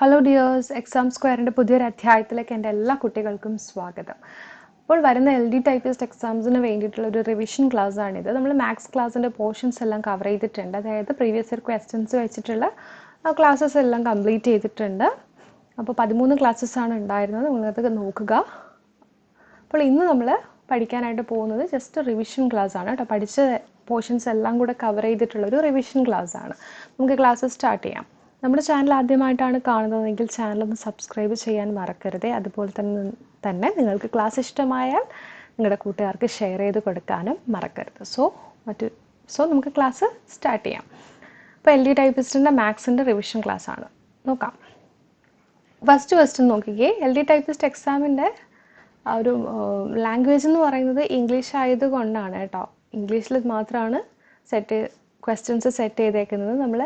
Hello dears, exam സ്ക്വയറിൻ്റെ പുതിയൊരു അധ്യായത്തിലേക്ക് എൻ്റെ എല്ലാ കുട്ടികൾക്കും സ്വാഗതം. അപ്പോൾ വരുന്ന LD ടൈപ്പിസ്റ്റ് എക്സാംസിന് വേണ്ടിയിട്ടുള്ള ഒരു റിവിഷൻ ക്ലാസ് ആണിത്. നമ്മൾ മാത്സ് ക്ലാസ്സിൻ്റെ പോർഷൻസ് എല്ലാം കവർ ചെയ്തിട്ടുണ്ട്. അതായത് പ്രീവിയസ് ഇയർ ക്വസ്റ്റ്യൻസ് വെച്ചിട്ടുള്ള ക്ലാസ്സസ് എല്ലാം കംപ്ലീറ്റ് ചെയ്തിട്ടുണ്ട്. അപ്പോൾ 13 ക്ലാസ്സസ് ആണ് ഉണ്ടായിരുന്നത്. നിങ്ങളത് നോക്കുക. അപ്പോൾ ഇന്ന് നമ്മൾ പഠിക്കാനായിട്ട് പോകുന്നത് ജസ്റ്റ് റിവിഷൻ ക്ലാസ് ആണ് കേട്ടോ. പഠിച്ച പോർഷൻസ് എല്ലാം കൂടെ കവർ ചെയ്തിട്ടുള്ളൊരു റിവിഷൻ ക്ലാസ് ആണ്. നമുക്ക് ക്ലാസ് സ്റ്റാർട്ട് ചെയ്യാം. നമ്മുടെ ചാനൽ ആദ്യമായിട്ടാണ് കാണുന്നതെങ്കിൽ ചാനലൊന്ന് സബ്സ്ക്രൈബ് ചെയ്യാൻ മറക്കരുത്. അതുപോലെ തന്നെ നിങ്ങൾക്ക് ക്ലാസ് ഇഷ്ടമായാൽ നിങ്ങളുടെ കൂട്ടുകാർക്ക് ഷെയർ ചെയ്ത് കൊടുക്കാനും മറക്കരുത്. സോ നമുക്ക് ക്ലാസ് സ്റ്റാർട്ട് ചെയ്യാം. ഇപ്പോൾ LD ടൈപ്പിസ്റ്റിൻ്റെ മാത്സിൻ്റെ റിവിഷൻ ക്ലാസ് ആണ്. നോക്കാം. ഫസ്റ്റ് ക്വസ്റ്റ്യൻ നോക്കിക്കേ. LD ടൈപ്പിസ്റ്റ് എക്സാമിൻ്റെ ആ ഒരു ലാംഗ്വേജ് എന്ന് പറയുന്നത് ഇംഗ്ലീഷ് ആയതുകൊണ്ടാണ് കേട്ടോ. ഇംഗ്ലീഷിൽ മാത്രമാണ് ക്വസ്റ്റ്യൻസ് സെറ്റ് ചെയ്തേക്കുന്നത്. നമ്മൾ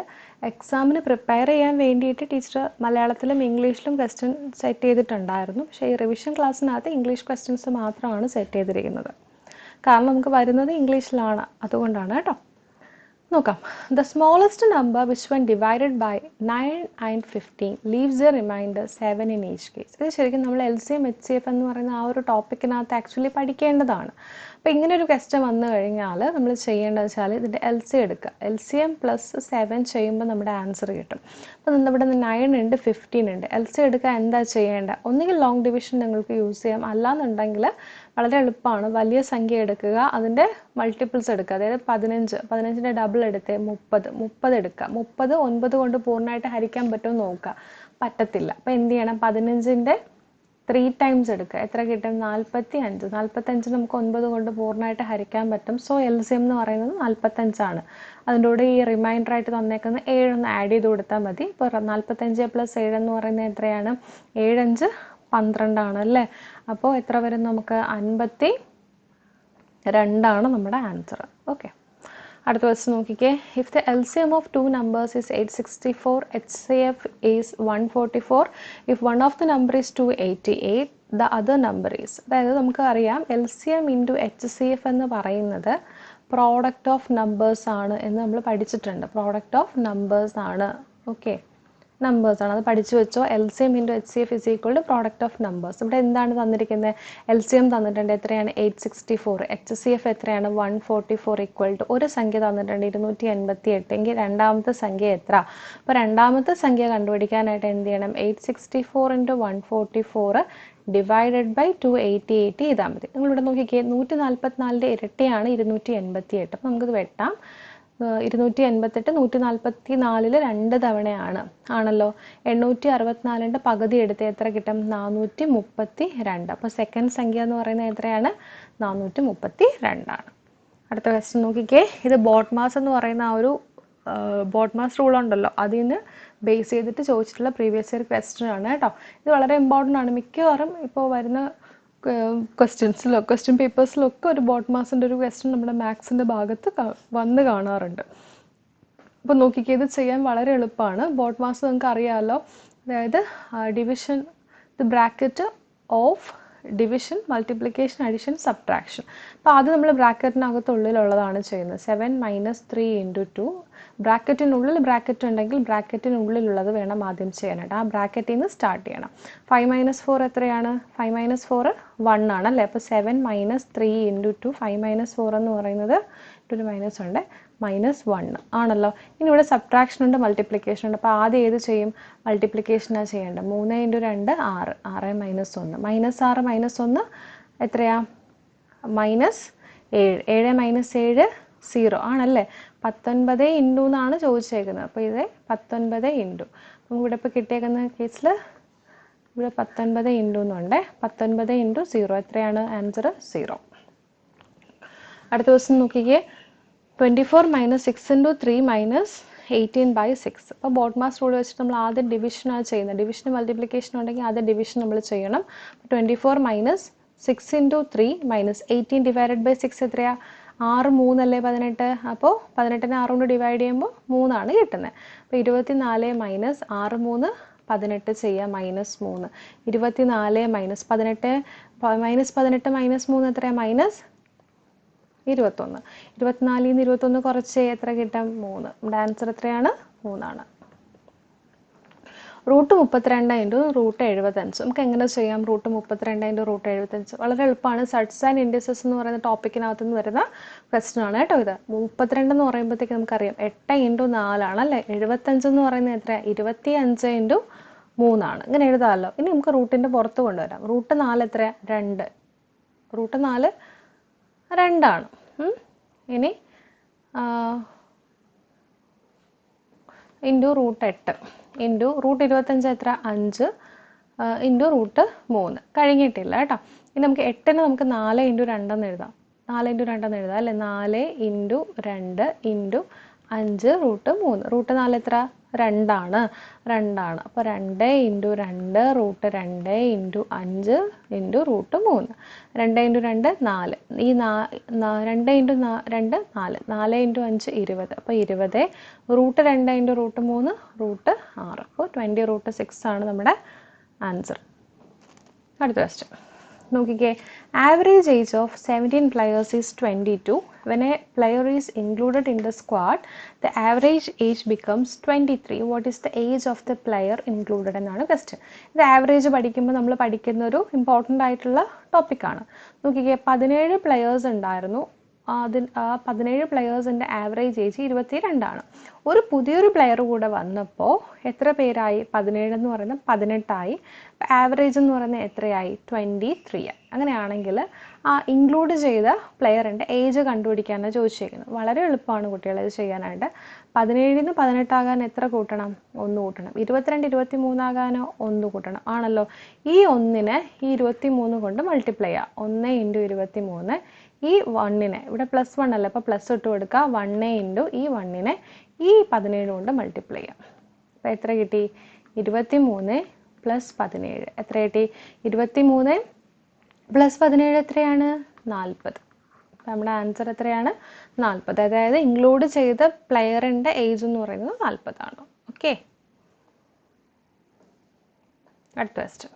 എക്സാമിന് പ്രിപ്പയർ ചെയ്യാൻ വേണ്ടിയിട്ട് ടീച്ചർ മലയാളത്തിലും ഇംഗ്ലീഷിലും ക്വസ്റ്റ്യൻ സെറ്റ് ചെയ്തിട്ടുണ്ടായിരുന്നു. പക്ഷേ ഈ റിവിഷൻ ക്ലാസ്സിനകത്ത് ഇംഗ്ലീഷ് ക്വസ്റ്റ്യൻസ് മാത്രമാണ് സെറ്റ് ചെയ്തിരിക്കുന്നത്. കാരണം നമുക്ക് വരുന്നത് ഇംഗ്ലീഷിലാണ്, അതുകൊണ്ടാണ് കേട്ടോ. നോക്കാം. The smallest number which one divided by 9 and 15 leaves a remainder 7 in each case. ഇത് ശരിക്കും നമ്മൾ LCM HCF എന്ന് പറയുന്ന ആ ഒരു ടോപ്പിക്കിനകത്ത് ആക്ച്വലി പഠിക്കേണ്ടതാണ്. അപ്പോൾ ഇങ്ങനെ ഒരു ക്വസ്റ്റ്യൻ വന്നു കഴിഞ്ഞാൽ നമ്മൾ ചെയ്യേണ്ടത് വെച്ചാൽ ഇതിൻ്റെ LCM എടുക്കുക. LCM + 7 ചെയ്യുമ്പോൾ നമ്മുടെ ആൻസർ കിട്ടും. അപ്പോൾ നമ്മുടെ 9 ഉണ്ട്, 15 ഉണ്ട്. LCM എടുക്കുക. എന്താ ചെയ്യേണ്ടത്? ഒന്നുകിൽ ലോങ് ഡിവിഷൻ നിങ്ങൾക്ക് യൂസ് ചെയ്യാം, അല്ലാന്നുണ്ടെങ്കിൽ വളരെ എളുപ്പമാണ്. വലിയ സംഖ്യ എടുക്കുക, അതിൻ്റെ മൾട്ടിപ്പിൾസ് എടുക്കുക. അതായത് 15ൻ്റെ ഡബിൾ എടുത്ത് 30 എടുക്കുക. 30 9 കൊണ്ട് പൂർണ്ണമായിട്ട് ഹരിക്കാൻ പറ്റുമോ നോക്കുക. പറ്റത്തില്ല. അപ്പോൾ എന്ത് ചെയ്യണം? 15ൻ്റെ 3 ടൈംസ് എടുക്കുക. എത്ര കിട്ടും? 45. 45 നമുക്ക് 9 കൊണ്ട് പൂർണ്ണമായിട്ട് ഹരിക്കാൻ പറ്റും. സോ LCM എന്ന് പറയുന്നത് 45 ആണ്. അതിൻ്റെ കൂടെ ഈ റിമൈൻഡർ ആയിട്ട് തന്നേക്കുന്ന 7 ഒന്ന് ആഡ് ചെയ്ത് കൊടുത്താൽ മതി. ഇപ്പോൾ 45 + 7 എന്ന് പറയുന്നത് എത്രയാണ്? 7 5 12 ആണ് അല്ലേ. അപ്പോൾ എത്ര വരും നമുക്ക്? 52 നമ്മുടെ ആൻസർ. ഓക്കെ. അടുത്ത ക്വസ്റ്റ്യൻ നോക്കിക്കേ. If the LCM of 2 numbers is 864, HCF is 144. If one of the number is 288, the other number is. അതായത് നമുക്ക് അറിയാം LCM × HCF എന്ന് പറയുന്നത് പ്രോഡക്റ്റ് ഓഫ് നമ്പേഴ്സ് ആണ് എന്ന് നമ്മൾ പഠിച്ചിട്ടുണ്ട്. പ്രോഡക്റ്റ് ഓഫ് നമ്പേഴ്സ് ആണ്. ഓക്കെ, നമ്പേഴ്സ് ആണ്, അത് പഠിച്ചു വെച്ചോ. LCM × HCF is equal to product of numbers. ഇവിടെ എന്താണ് തന്നിരിക്കുന്നത്? LCM തന്നിട്ടുണ്ട്. എത്രയാണ്? 864. HCF എത്രയാണ്? 144 ഈക്വൽ ടു ഒരു സംഖ്യ തന്നിട്ടുണ്ട് 288. എങ്കിൽ രണ്ടാമത്തെ സംഖ്യ എത്ര? അപ്പോൾ രണ്ടാമത്തെ സംഖ്യ കണ്ടുപിടിക്കാനായിട്ട് എന്ത് ചെയ്യണം? 864 × 144 ഡിവൈഡഡ് ബൈ 288 ചെയ്താൽ മതി. നിങ്ങളിവിടെ നോക്കിക്കേ. 144ൻ്റെ ഇരട്ടിയാണ് 288. അപ്പോൾ നമുക്കിത് വെട്ടാം. 288 144 2 തവണയാണ് ആണല്ലോ. 864ൻ്റെ പകുതി എടുത്ത് എത്ര കിട്ടും? 432. അപ്പോൾ സെക്കൻഡ് സംഖ്യ എന്ന് പറയുന്നത് എത്രയാണ്? 432 ആണ്. അടുത്ത ക്വസ്റ്റ്യൻ നോക്കിക്കേ. ഇത് ബോട്ട്മാസ് എന്ന് പറയുന്ന ആ ഒരു ബോട്ട്മാസ് റൂൾ ഉണ്ടല്ലോ, അതിന് ബേസ് ചെയ്തിട്ട് ചോദിച്ചിട്ടുള്ള പ്രീവിയസ് ഇയർ ക്വസ്റ്റ്യൻ ആണ് കേട്ടോ. ഇത് വളരെ ഇമ്പോർട്ടൻ്റ് ആണ്. മിക്കവാറും ഇപ്പോൾ വരുന്ന ക്വസ്റ്റ്യൻ പേപ്പേഴ്സിലൊക്കെ ഒരു ബോട്ട്മാസിൻ്റെ ഒരു ക്വസ്റ്റ്യൻ നമ്മുടെ മാത്സിൻ്റെ ഭാഗത്ത് വന്ന് കാണാറുണ്ട്. അപ്പോൾ നോക്കിക്കേ, ഇത് ചെയ്യാൻ വളരെ എളുപ്പമാണ്. ബോട്ട്മാസ് നിങ്ങൾക്ക് അറിയാമല്ലോ. അതായത് division, the bracket of division, multiplication, addition, subtraction. അപ്പോൾ അത് നമ്മൾ ബ്രാക്കറ്റിനകത്തുള്ളിലുള്ളതാണ് ചെയ്യുന്നത്. 7 - 3 × 2. ബ്രാക്കറ്റിനുള്ളിൽ ബ്രാക്കറ്റ് ഉണ്ടെങ്കിൽ ബ്രാക്കറ്റിനുള്ളിലുള്ളത് വേണം ആദ്യം ചെയ്യാനായിട്ട്. ആ ബ്രാക്കറ്റിൽ നിന്ന് സ്റ്റാർട്ട് ചെയ്യണം. 5 - 4 എത്രയാണ്? 5 - 4 1 ആണല്ലേ. അപ്പോൾ 7 - 3 × 2. 5 - 4 എന്ന് പറയുന്നത് ഒരു മൈനസ് ഉണ്ട്, -1 ആണല്ലോ. ഇനി ഇവിടെ സബ്ട്രാക്ഷൻ ഉണ്ട്, മൾട്ടിപ്ലിക്കേഷൻ ഉണ്ട്. അപ്പോൾ ആദ്യം ഏത് ചെയ്യും? മൾട്ടിപ്ലിക്കേഷനാണ് ചെയ്യേണ്ടത്. 3 × 2 6. 6 - 1 -6 - 1 എത്രയാ? -7. 7 - 7 0 ആണല്ലേ. 19 × എന്നാണ് ചോദിച്ചേക്കുന്നത്. അപ്പോൾ ഇത് 19 × നമുക്ക് ഇവിടെ ഇപ്പോൾ കിട്ടിയേക്കുന്ന കേസിൽ ഇവിടെ 19 × എന്നുണ്ട്. 19 × 0 എത്രയാണ്? ആൻസർ 0. അടുത്ത ദിവസം നോക്കിക്കേ. 24 - 6 × 3 - 18/6. അപ്പോൾ ബോട്ട്മാസ് റൂൾ വെച്ചിട്ട് നമ്മൾ ആദ്യം ഡിവിഷനാണ് ചെയ്യുന്നത്. ഡിവിഷൻ മൾട്ടിപ്ലിക്കേഷൻ ഉണ്ടെങ്കിൽ ആദ്യം ഡിവിഷൻ നമ്മൾ ചെയ്യണം. 24 - 6 × 3 - 18 / 6 എത്രയാ? 6 3 അല്ലേ 18. അപ്പോൾ 18നെ 6 കൊണ്ട് ഡിവൈഡ് ചെയ്യുമ്പോൾ 3 ആണ് കിട്ടുന്നത്. അപ്പോൾ 24 - 6 3 18 ചെയ്യുക, -3. 24 - 18 -18 എത്രയാണ്? -21. 24 ൽ നിന്ന് 21 കുറച്ച് എത്ര കിട്ടും? 3. നമ്മുടെ ആൻസർ എത്രയാണ്? 3 ആണ്. Root 32 into root 75. നമുക്ക് എങ്ങനെ ചെയ്യാം? റൂട്ട് 32 ഇൻറ്റു റൂട്ട് 75 വളരെ എളുപ്പമാണ്. സഡ്സ് ആൻഡ് ഇൻഡിസസ് എന്ന് പറയുന്ന ടോപ്പിക്കിനകത്ത് നിന്ന് വരുന്ന ക്വസ്റ്റൻ ആണ് കേട്ടോ ഇത്. 32 എന്ന് പറയുമ്പോഴത്തേക്ക് നമുക്കറിയാം 8 ഇൻറ്റു 4 ആണല്ലേ. 75 എന്ന് പറയുന്നത് എത്രയാണ്? 25 ഇൻറ്റു 3 ആണ്. ഇങ്ങനെ എഴുതാമല്ലോ. ഇനി നമുക്ക് റൂട്ടിൻ്റെ പുറത്ത് കൊണ്ടുവരാം. റൂട്ട് 4 എത്രയാണ്? 2. റൂട്ട് 4 2 ആണ്. ഇനി ഇൻറ്റു റൂട്ട് 8 ഇൻറ്റു റൂട്ട് 25 എത്ര? 5 ഇൻറ്റു റൂട്ട് 3 കഴിഞ്ഞിട്ടില്ല കേട്ടോ. ഇനി നമുക്ക് 8-ന് നമുക്ക് 4 ഇൻറ്റു 2 എന്ന് എഴുതാം. 4 ഇൻറ്റു 2 എന്ന് എഴുതാം അല്ലേ. 4 ഇൻറ്റു 2 ഇൻറ്റു 5 റൂട്ട് 3. റൂട്ട് 4 എത്ര? 2 ആണ്. അപ്പോൾ 2 into 2 root 2 into 5 into root 3. 2 into 2 4. ഈ 2 ഇൻറ്റു 2 4. 4 ഇൻറ്റു 5 20. അപ്പോൾ 20 റൂട്ട് 2 ഇൻറ്റു റൂട്ട് 3 റൂട്ട് 6. അപ്പോൾ 20 റൂട്ട് 6 ആണ് നമ്മുടെ ആൻസർ. അടുത്ത ക്വസ്റ്റ്യൻ നോക്കിക്കേ. Average age of 17 players is 22. When a player is included in the squad, the average age becomes 23. What is the age of the player included എന്നാണ് question. ഇത് average പഠിക്കുമ്പോൾ നമ്മൾ പഠിക്കുന്ന ഒരു ഇമ്പോർട്ടൻ്റ് ആയിട്ടുള്ള ടോപ്പിക്കാണ്. നോക്കിക്കേ, 17 പ്ലെയേഴ്സ് ഉണ്ടായിരുന്നു. ആ 17 പ്ലെയേഴ്സിൻ്റെ ആവറേജ് ഏജ് 22 ആണ്. ഒരു പുതിയൊരു പ്ലെയർ കൂടെ വന്നപ്പോൾ എത്ര പേരായി? 17 എന്ന് പറയുന്നത് 18 ആയി. ആവറേജ് എന്ന് പറയുന്നത് എത്രയായി? 23 ആയി. അങ്ങനെയാണെങ്കിൽ ആ ഇൻക്ലൂഡ് ചെയ്ത പ്ലെയറിൻ്റെ ഏജ് കണ്ടുപിടിക്കാനാണ് ചോദിച്ചേക്കുന്നത്. വളരെ എളുപ്പമാണ് കുട്ടികളെ ഇത് ചെയ്യാനായിട്ട്. 17-ന് 18 ആകാൻ എത്ര കൂട്ടണം? 1 കൂട്ടണം. 22 23 ആകാനോ 1 കൂട്ടണം. ആണല്ലോ. ഈ 1-നെ ഈ 23 കൊണ്ട് മൾട്ടിപ്ലൈ ചെയ്യാം. 1 ഇൻറ്റു 23. ഈ 1-നെ ഇവിടെ +1 അല്ലേ, അപ്പോൾ പ്ലസ് ഇട്ട് കൊടുക്കുക. 1 ഇൻറ്റു ഈ 1-നെ ഈ 17 കൊണ്ട് മൾട്ടിപ്ലൈ ചെയ്യാം. അപ്പോൾ എത്ര കിട്ടി? 23 + 17 എത്ര കിട്ടി? 23 + 17 എത്രയാണ്? 40. അപ്പോൾ നമ്മുടെ ആൻസർ എത്രയാണ്? 40. അതായത് ഇൻക്ലൂഡ് ചെയ്ത പ്ലെയറിൻ്റെ ഏജ് എന്ന് പറയുന്നത് 40 ആണ്. ഓക്കെ. അടുത്ത question.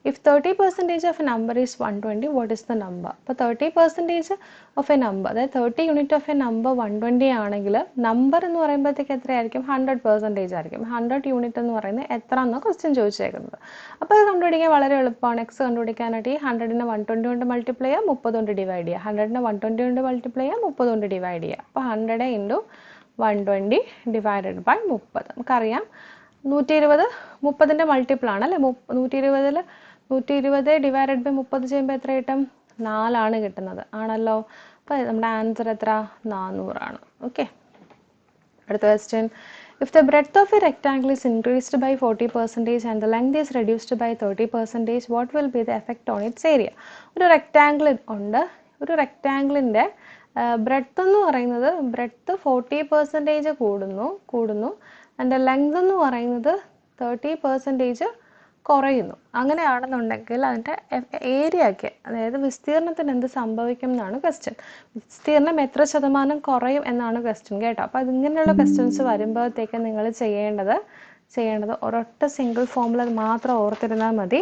If 30% of a number is 120, what is the number? അപ്പോൾ 30% of a number, അതായത് 30 യൂണിറ്റ് ഓഫ് എ നമ്പർ 120 ആണെങ്കിൽ നമ്പർ എന്ന് പറയുമ്പോഴത്തേക്ക് എത്രയായിരിക്കും? 100% ആയിരിക്കും. 100 യൂണിറ്റ് എന്ന് പറയുന്നത് എത്ര എന്ന ക്വസ്റ്റ്യൻ ചോദിച്ചേക്കുന്നത്. അപ്പോൾ അത് കണ്ടുപിടിക്കാൻ വളരെ എളുപ്പമാണ്. എക്സ് കണ്ടുപിടിക്കാനായിട്ട് ഈ 100-നെ 120 കൊണ്ട് മൾട്ടിപ്ലൈ ചെയ്യുക, 30 കൊണ്ട് ഡിവൈഡ് ചെയ്യുക. 100-നെ 120 കൊണ്ട് മൾട്ടിപ്ലൈ ചെയ്യുക, 30 കൊണ്ട് ഡിവൈഡ് ചെയ്യുക. അപ്പോൾ 100 ഇൻറ്റു 120 ഡിവൈഡഡ് ബൈ 30. നമുക്കറിയാം 120 30-ൻ്റെ മൾട്ടിപ്പിളാണ് അല്ലേ. 120 ഡിവൈഡഡ് ബൈ 30 ചെയ്യുമ്പോൾ എത്ര കിട്ടും? 4 ആണ് കിട്ടുന്നത്. ആണല്ലോ. അപ്പോൾ നമ്മുടെ ആൻസർ എത്ര? 400 ആണ്. ഓക്കെ. അടുത്ത question. If the breadth of a rectangle is increased by 40% and the length is reduced by 30%, what will be the effect on its area? ഒരു റെക്റ്റാങ്കിൾ ഉണ്ട്. ഒരു റെക്റ്റാങ്കിളിൻ്റെ ബ്രെഡ്ത്ത് എന്ന് പറയുന്നത് 40% കൂടുന്നു. അതിൻ്റെ ലെങ്ത് എന്ന് പറയുന്നത് 30% കുറയുന്നു. അങ്ങനെയാണെന്നുണ്ടെങ്കിൽ അതിൻ്റെ ഏരിയയ്ക്ക്, അതായത് വിസ്തീർണത്തിന് എന്ത് സംഭവിക്കും എന്നാണ് ക്വസ്റ്റ്യൻ. വിസ്തീർണം എത്ര ശതമാനം കുറയും എന്നാണ് ക്വസ്റ്റ്യൻ കേട്ടോ. അപ്പോൾ അതിങ്ങനെയുള്ള ക്വസ്റ്റ്യൻസ് വരുമ്പോഴത്തേക്ക് നിങ്ങൾ ചെയ്യേണ്ടത് ഒരൊറ്റ സിംഗിൾ ഫോമുല മാത്രം ഓർത്തിരുന്നാൽ മതി.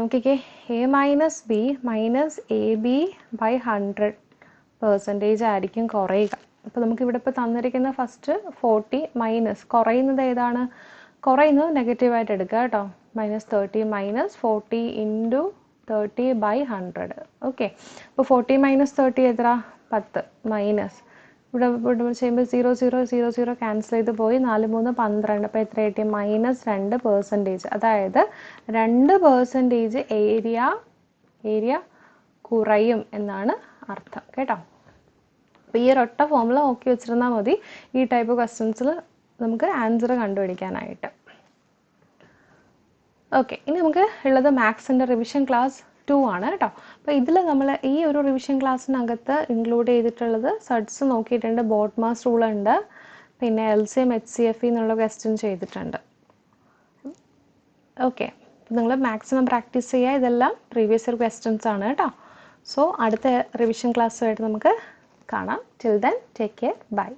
നോക്കിക്കേ, A-B -AB/100% ആയിരിക്കും കുറയുക. അപ്പോൾ നമുക്കിവിടെ ഇപ്പോൾ തന്നിരിക്കുന്ന ഫസ്റ്റ് 40 മൈനസ് കുറയുന്നത് ഏതാണ്? കുറയുന്നത് നെഗറ്റീവായിട്ട് എടുക്കുക കേട്ടോ. -30 -40 ഇൻറ്റു 30/100. ഓക്കെ. അപ്പോൾ 40 - 30 എത്ര? 10 മൈനസ് ഇവിടെ ചെയ്യുമ്പോൾ 0 0 0 0 ക്യാൻസൽ ചെയ്ത് പോയി. 4 3 12. അപ്പോൾ എത്ര കിട്ടി? -2%. അതായത് 2% ഏരിയ കുറയും എന്നാണ് അർത്ഥം കേട്ടോ. അപ്പോൾ ഈ ഒരൊറ്റ ഫോമുല നോക്കി വെച്ചിരുന്നാൽ മതി ഈ ടൈപ്പ് ക്വസ്റ്റ്യൻസിൽ നമുക്ക് ആൻസർ കണ്ടുപിടിക്കാനായിട്ട്. ഓക്കെ. ഇനി നമുക്ക് ഉള്ളത് മാത്സിൻ്റെ റിവിഷൻ ക്ലാസ് 2 ആണ് കേട്ടോ. അപ്പോൾ ഇതിൽ നമ്മൾ ഈ ഒരു റിവിഷൻ ക്ലാസ്സിനകത്ത് ഇൻക്ലൂഡ് ചെയ്തിട്ടുള്ളത് സഡ്സ് നോക്കിയിട്ടുണ്ട്, ബോട്ട് മാസ് റൂൾ ഉണ്ട്, പിന്നെ LCM HCF എന്നുള്ള ക്വസ്റ്റ്യൻ ചെയ്തിട്ടുണ്ട്. ഓക്കെ. നിങ്ങൾ മാക്സിമം പ്രാക്ടീസ് ചെയ്യുക. ഇതെല്ലാം പ്രീവിയസ് ഇയർ ക്വസ്റ്റ്യൻസ് ആണ് കേട്ടോ. സോ അടുത്ത റിവിഷൻ ക്ലാസ്സുമായിട്ട് നമുക്ക് കാണാം. Till then take care. By.